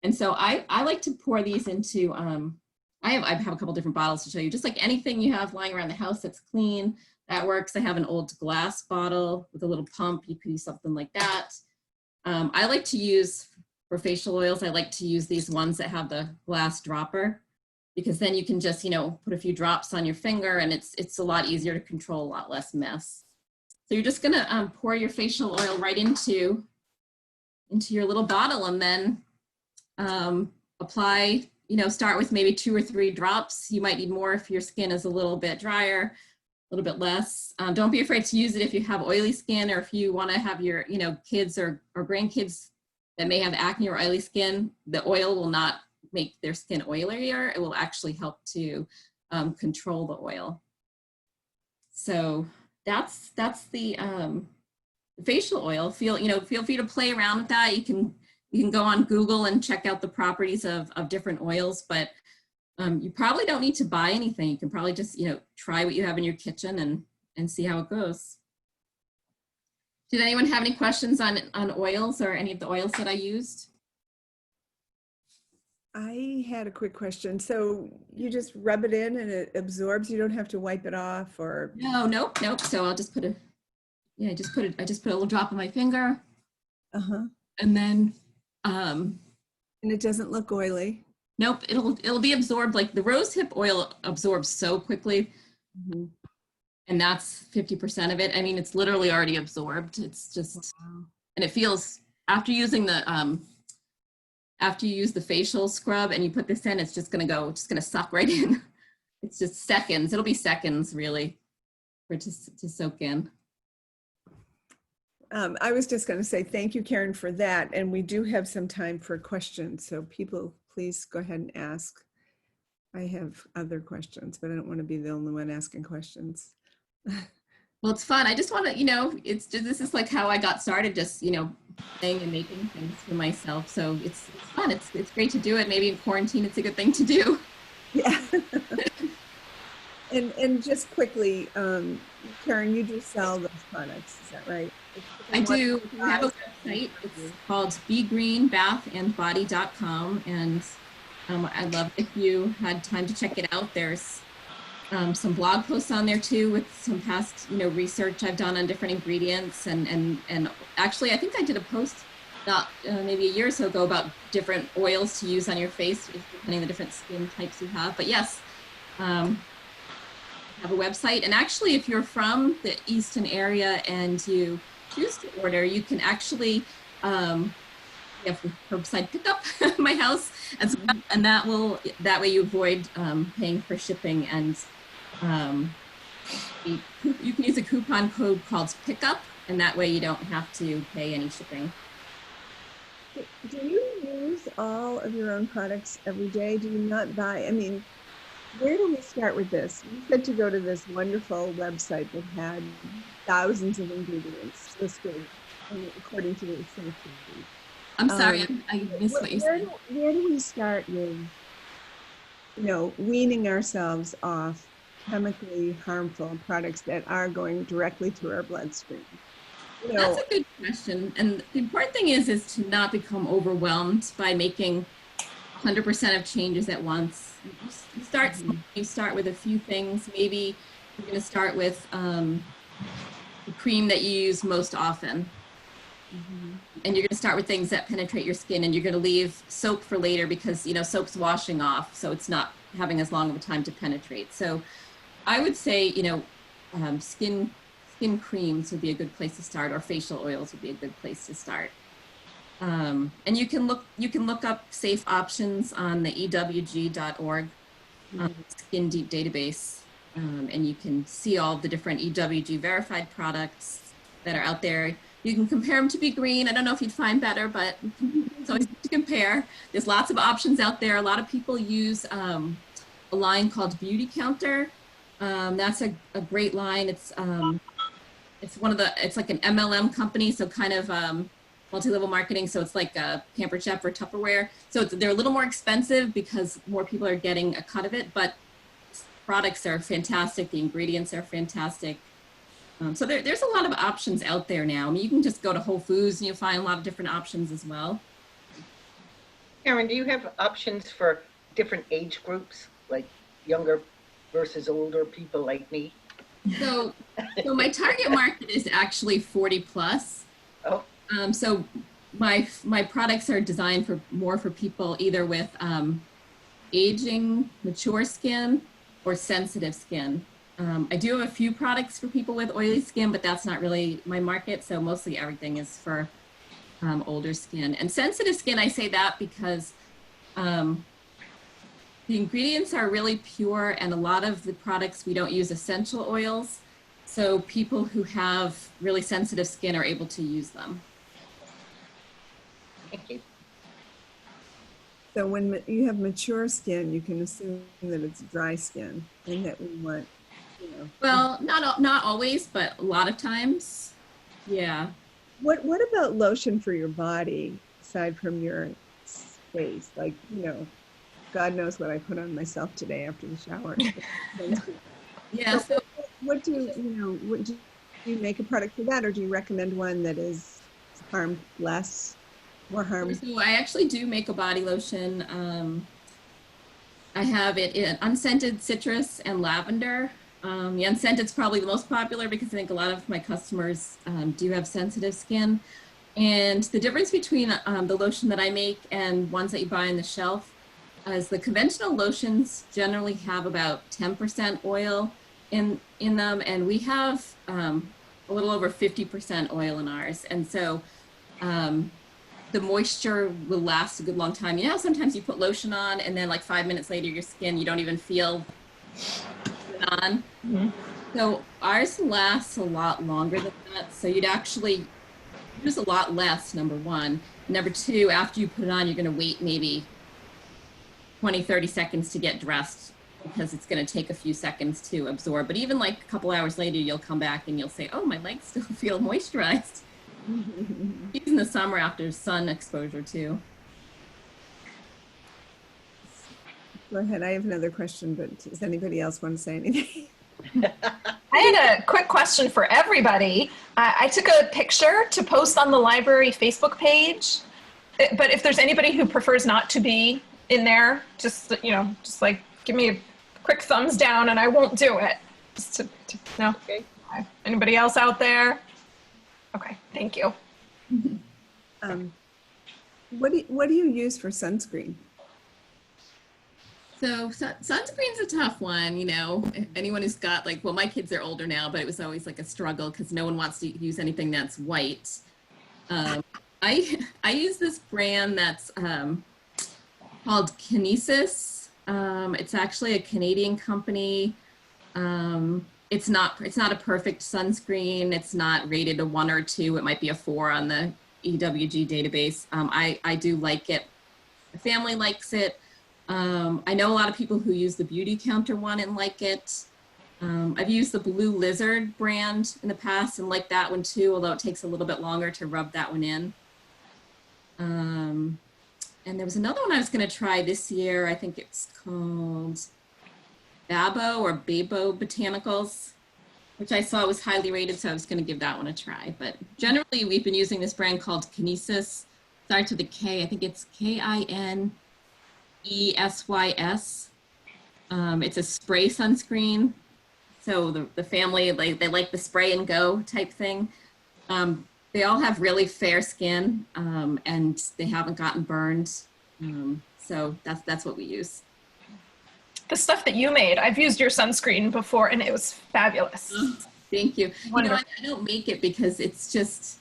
And so I like to pour these into, I have a couple different bottles to show you, just like anything you have lying around the house that's clean, that works. I have an old glass bottle with a little pump. You could use something like that. I like to use, for facial oils, I like to use these ones that have the glass dropper, because then you can just, you know, put a few drops on your finger, and it's a lot easier to control, a lot less mess. So you're just gonna pour your facial oil right into your little bottle, and then apply, you know, start with maybe 2 or 3 drops. You might need more if your skin is a little bit drier, a little bit less. Don't be afraid to use it if you have oily skin, or if you want to have your, you know, kids or grandkids that may have acne or oily skin. The oil will not make their skin oilier. It will actually help to control the oil. So that's the facial oil. Feel free to play around with that. You can go on Google and check out the properties of different oils, but you probably don't need to buy anything. You can probably just, you know, try what you have in your kitchen and see how it goes. Did anyone have any questions on oils or any of the oils that I used? I had a quick question. So you just rub it in and it absorbs? You don't have to wipe it off, or? No, nope. So I'll just put I just put a little drop on my finger. And then, and it doesn't look oily? Nope, it'll be absorbed. Like the rosehip oil absorbs so quickly. And that's 50% of it. I mean, it's literally already absorbed. It's just, and it feels, after using the, after you use the facial scrub and you put this in, it's just gonna suck right in. It's just seconds. It'll be seconds really for it to soak in. I was just going to say thank you, Karen, for that. And we do have some time for questions. So people, please go ahead and ask. I have other questions, but I don't want to be the only one asking questions. Well, it's fun. I just want to, you know, this is like how I got started, just, you know, playing and making things for myself. So it's fun. It's great to do it. Maybe in quarantine, it's a good thing to do. Yeah. And just quickly, Karen, you do sell those products, is that right? I do. We have a website. It's called begreenbathandbody.com, and I'd love if you had time to check it out. There's some blog posts on there too, with some past, you know, research I've done on different ingredients, and actually I think I did a post not maybe a year or so ago about different oils to use on your face, depending on the different skin types you have. But yes, I have a website, and actually if you're from the Easton area and you choose to order, you can actually have curbside pickup at my house, and that way you avoid paying for shipping, and you can use a coupon code called pickup, and that way you don't have to pay any shipping. Do you use all of your own products every day? Do you not buy? I mean, where do we start with this? You said to go to this wonderful website that had thousands of ingredients listed according to the Sunscreen. I'm sorry, I missed what you said. Where do we start with, you know, weaning ourselves off chemically harmful products that are going directly to our bloodstream? You know, that's a good question. And the important thing is to not become overwhelmed by making 100% of changes at once. You start small. You start with a few things. Maybe you're going to start with the cream that you use most often. And you're going to start with things that penetrate your skin, and you're going to leave soap for later because, you know, soap's washing off, so it's not having as long of a time to penetrate. So I would say, you know, skin creams would be a good place to start, or facial oils would be a good place to start. And you can look up safe options on the ewg.org Skin Deep database, and you can see all the different Ewg verified products. that are out there. You can compare them to Be Green. I don't know if you'd find better, but it's always good to compare. There's lots of options out there. A lot of people use a line called Beauty Counter. That's a great line. It's like an MLM company, so kind of multi-level marketing. So it's like a Pampered Chef or Tupperware. So they're a little more expensive because more people are getting a cut of it, but products are fantastic. The ingredients are fantastic. So there's a lot of options out there now. I mean, you can just go to Whole Foods and you'll find a lot of different options as well. Karen, do you have options for different age groups, like younger versus older people like me? So my target market is actually 40 plus. Oh. So my products are designed more for people either with aging, mature skin, or sensitive skin. I do have a few products for people with oily skin, but that's not really my market. So mostly everything is for older skin. And sensitive skin, I say that because the ingredients are really pure, and a lot of the products we don't use essential oils. So people who have really sensitive skin are able to use them. Thank you. So when you have mature skin, you can assume that it's dry skin and that we want, you know. Well, not always, but a lot of times, yeah. What about lotion for your body aside from your face? Like, you know, God knows what I put on myself today after the shower. Yeah. So what do you make a product for that, or do you recommend one that is more harm? So I actually do make a body lotion. I have it in unscented citrus and lavender. The unscented's probably the most popular because I think a lot of my customers do have sensitive skin. And the difference between the lotion that I make and ones that you buy on the shelf is the conventional lotions generally have about 10% oil in them, and we have a little over 50% oil in ours. And so the moisture will last a good long time. You know, sometimes you put lotion on and then like 5 minutes later, your skin, you don't even feel it on. Mm-hmm. So ours lasts a lot longer than that. So you'd actually use a lot less, number one. Number two, after you put it on, you're going to wait maybe 20, 30 seconds to get dressed because it's going to take a few seconds to absorb. But even like a couple hours later, you'll come back and you'll say, oh, my legs still feel moisturized. In the summer after sun exposure too. Go ahead. I have another question, but does anybody else want to say anything? I had a quick question for everybody. I took a picture to post on the library Facebook page, but if there's anybody who prefers not to be in there, just like give me a quick thumbs down and I won't do it. Just no. Okay. Anybody else out there? Okay, thank you. What do you use for sunscreen? So sunscreen's a tough one, you know. Anyone who's got well, my kids are older now, but it was always like a struggle because no one wants to use anything that's white. I use this brand that's called Kinesis. It's actually a Canadian company. It's not a perfect sunscreen. It's not rated a 1 or 2. It might be a 4 on the EWG database. I do like it. The family likes it. I know a lot of people who use the Beauty Counter one and like it. I've used the Blue Lizard brand in the past and like that one too, although it takes a little bit longer to rub that one in. And there was another one I was going to try this year. I think it's called Babo Botanicals, which I saw was highly rated, so I was going to give that one a try. But generally, we've been using this brand called Kinesis. Starts with a K. I think it's Kinesys. It's a spray sunscreen. So the family, they like the spray and go type thing. They all have really fair skin, and they haven't gotten burned. So that's what we use. The stuff that you made, I've used your sunscreen before and it was fabulous. Oh, thank you. Wonderful. You know, I don't make it because it's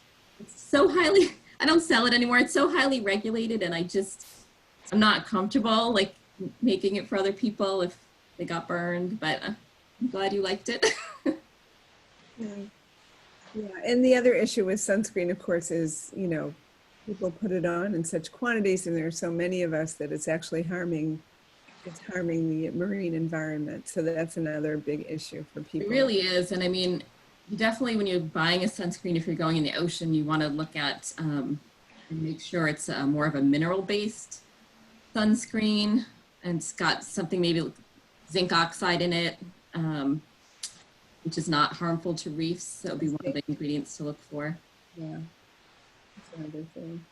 so highly, I don't sell it anymore. It's so highly regulated and I'm not comfortable making it for other people if they got burned, but I'm glad you liked it. Yeah, and the other issue with sunscreen, of course, is, you know, people put it on in such quantities and there are so many of us that it's actually harming the marine environment. So that's another big issue for people. It really is. And I mean, you definitely, when you're buying a sunscreen, if you're going in the ocean, you want to look at and make sure it's more of a mineral-based sunscreen, and it's got something maybe like zinc oxide in it, which is not harmful to reefs. So it'll be one of the ingredients to look for. Yeah, that's another thing.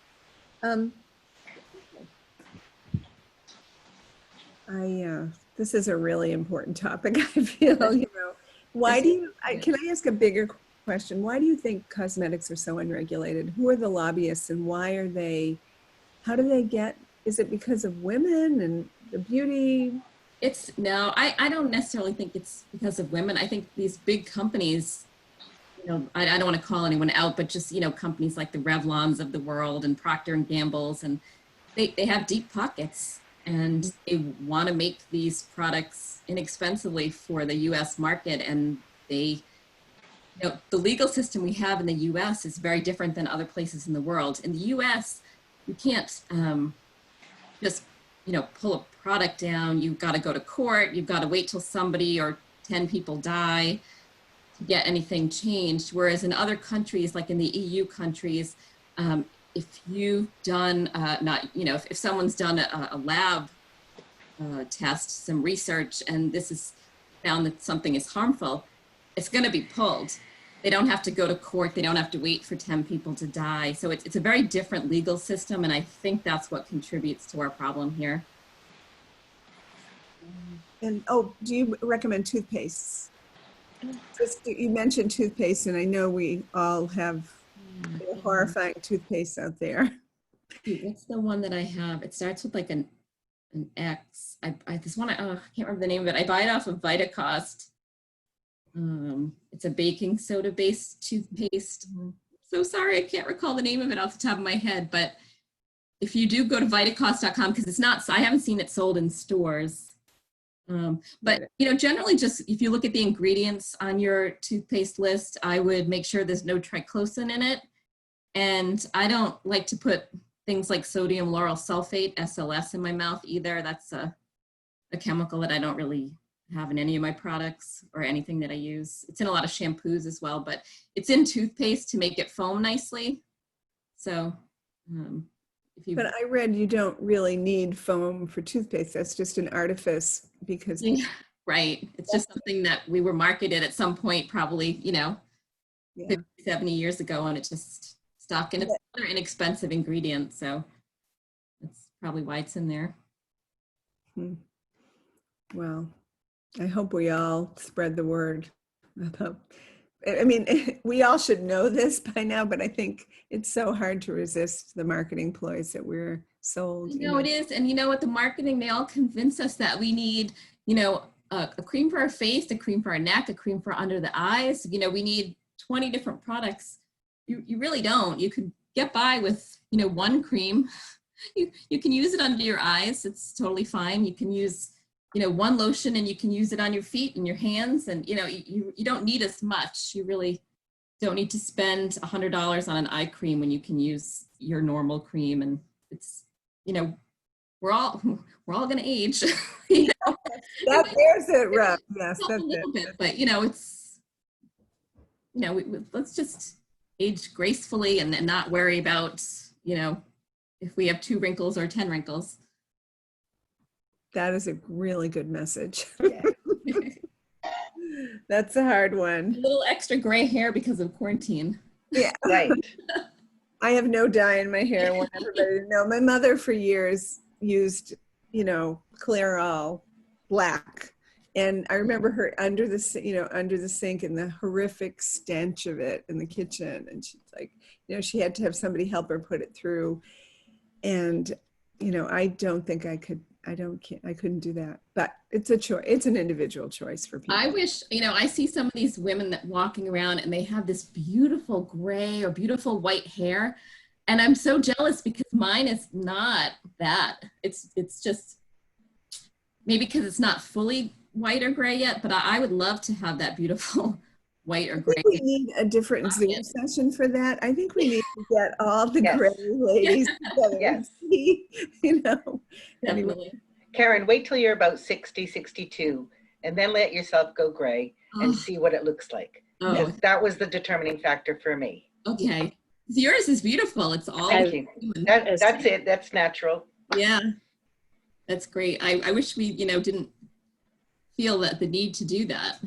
This is a really important topic, I feel, you know. Why do you, can I ask a bigger question? Why do you think cosmetics are so unregulated? Who are the lobbyists and why are they, how do they get, is it because of women and the beauty? No, I don't necessarily think it's because of women. I think these big companies, you know, I don't want to call anyone out, but just, you know, companies like the Revlons of the world and Procter and Gamble's, and they have deep pockets and they want to make these products inexpensively for the US market. And they, you know, the legal system we have in the US is very different than other places in the world. In the US, you can't just, you know, pull a product down. You've got to go to court. You've got to wait till somebody or 10 people die to get anything changed. Whereas in other countries, like in the EU countries, if you've done, you know, if someone's done a lab test, some research, and this is found that something is harmful, it's going to be pulled. They don't have to go to court. They don't have to wait for 10 people to die. So it's a very different legal system, and I think that's what contributes to our problem here. And oh, do you recommend toothpaste? Just, you mentioned toothpaste, and I know we all have horrifying toothpaste out there. What's the one that I have? It starts with like an X. This one, I can't remember the name of it. I buy it off of Vitacost. It's a baking soda based toothpaste. So sorry, I can't recall the name of it off the top of my head, but if you do go to vitacost.com, because it's not, I haven't seen it sold in stores. But you know, generally just if you look at the ingredients on your toothpaste list, I would make sure there's no triclosan in it. And I don't like to put things like sodium lauryl sulfate, SLS, in my mouth either. That's a chemical that I don't really have in any of my products or anything that I use. It's in a lot of shampoos as well, but it's in toothpaste to make it foam nicely. So but I read you don't really need foam for toothpaste. That's just an artifice because. Yeah, right. It's just something that we were marketed at some point, probably, you know, 50, 70 years ago, and it just stuck, and it's another inexpensive ingredient. So that's probably why it's in there. Well, I hope we all spread the word about, I mean, we all should know this by now, but I think it's so hard to resist the marketing ploys that we're sold. You know, it is. And you know what, the marketing, they all convince us that we need, you know, a cream for our face, a cream for our neck, a cream for under the eyes. You know, we need 20 different products. You really don't. You could get by with, you know, one cream. You can use it under your eyes. It's totally fine. You can use, you know, one lotion and you can use it on your feet and your hands. And, you know, you don't need as much. You really don't need to spend $100 on an eye cream when you can use your normal cream. And it's, you know, we're all going to age. You know? There's it, Rob. Yes, that's a little bit, but you know, it's, you know, let's just age gracefully and not worry about, you know, if we have 2 wrinkles or 10 wrinkles. That is a really good message. Yeah. That's a hard one. A little extra gray hair because of quarantine. Yeah, right. I have no dye in my hair. I want everybody to know. My mother for years used, you know, Clairol black. And I remember her under the sink and the horrific stench of it in the kitchen. And she's like, you know, she had to have somebody help her put it through. And, you know, I don't think I could. I couldn't do that, but it's a choice. It's an individual choice for people. I wish, you know, I see some of these women that walking around and they have this beautiful gray or beautiful white hair. And I'm so jealous because mine is not that. It's just maybe because it's not fully white or gray yet, but I would love to have that beautiful white or I gray. think we need a different Zoom Yes. session for that. I think we need to get all the Yes. gray ladies together and Yes. see, you know. Anyway, Definitely. Karen, wait till you're about 60, 62, and then let yourself go gray and Oh. see what it looks like. Oh, Because that was the determining factor for me. okay. Yours is beautiful. It's all Thank you. human. That's it. That's natural. Yeah, that's great. I wish we, didn't feel that the need to do that.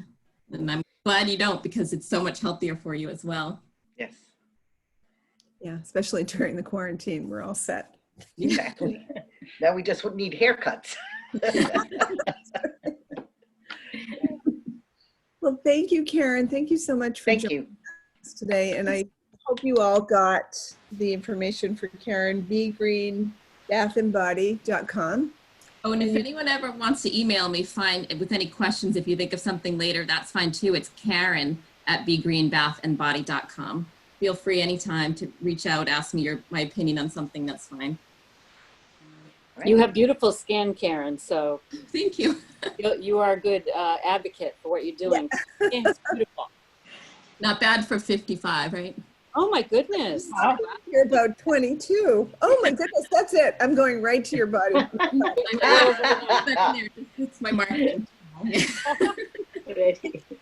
And I'm glad you don't, because it's so much healthier for you as well. Yes, yeah, especially during the quarantine, we're all set. exactly. Now we just would need haircuts. Well, thank you, Karen. Thank you so much for Thank joining you. us today. And I hope you all got the information for Karen, bgreenbathandbody.com. Oh, and if anyone ever wants to email me, fine, with any questions, if you think of something later, that's fine too. It's Karen@bgreenbathandbody.com. Feel free anytime to reach out, ask me my opinion on something, that's fine. Right. You have beautiful skin, Karen, so Thank you. you are a good advocate for what you're doing. It's beautiful. Not bad for 55, right? Oh my goodness. Wow. You're about 22. Oh my goodness, that's it. I'm going right to your body. It's my marketing.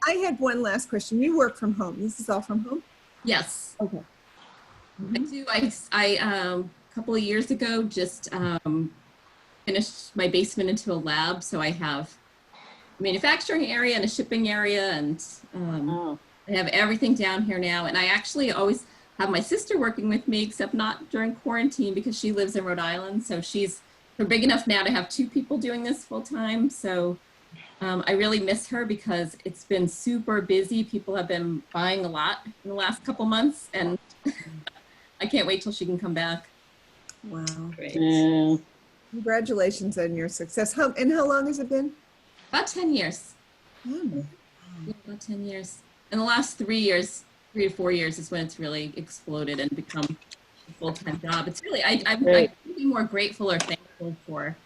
I had one last question. You work from home. This is all from home? Yes. Okay. I do. I a couple of years ago just finished my basement into a lab, so I have a manufacturing area and a shipping area, and Oh. I have everything down here now. And I actually always have my sister working with me, except not during quarantine because she lives in Rhode Island. So we're big enough now to have 2 people doing this full time. So I really miss her because it's been super busy. People have been buying a lot in the last couple months, and I can't wait till she can come back. Wow. Yeah. Congratulations on your success. How long has it been? About 10 years. Oh, Yeah, about 10 years. In the last 3 years, 3 to 4 years is when it's really exploded and become a full-time job. It's really, I couldn't be more grateful or thankful for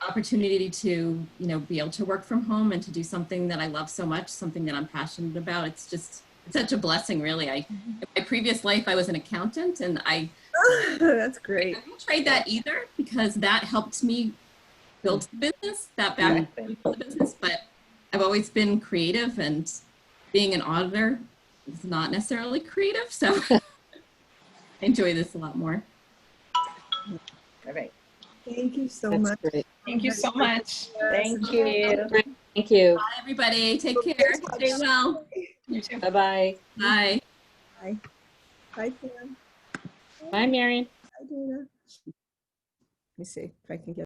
opportunity to, be able to work from home and to do something that I love so much, something that I'm passionate about. It's such a blessing, really. In my previous life, I was an accountant, and I that's great. don't trade that either because that helped me build the business, that back the business. But I've always been creative, and being an auditor is not necessarily creative, so I enjoy this a lot more. All right. Thank you so That's much. great. Thank you so much. Thank you. Thank you. Bye, everybody. Take care. Stay well. You too. Bye-bye. Bye. Bye. Bye, Pam. Bye, Marion. Bye, Dana. Let me see if I can get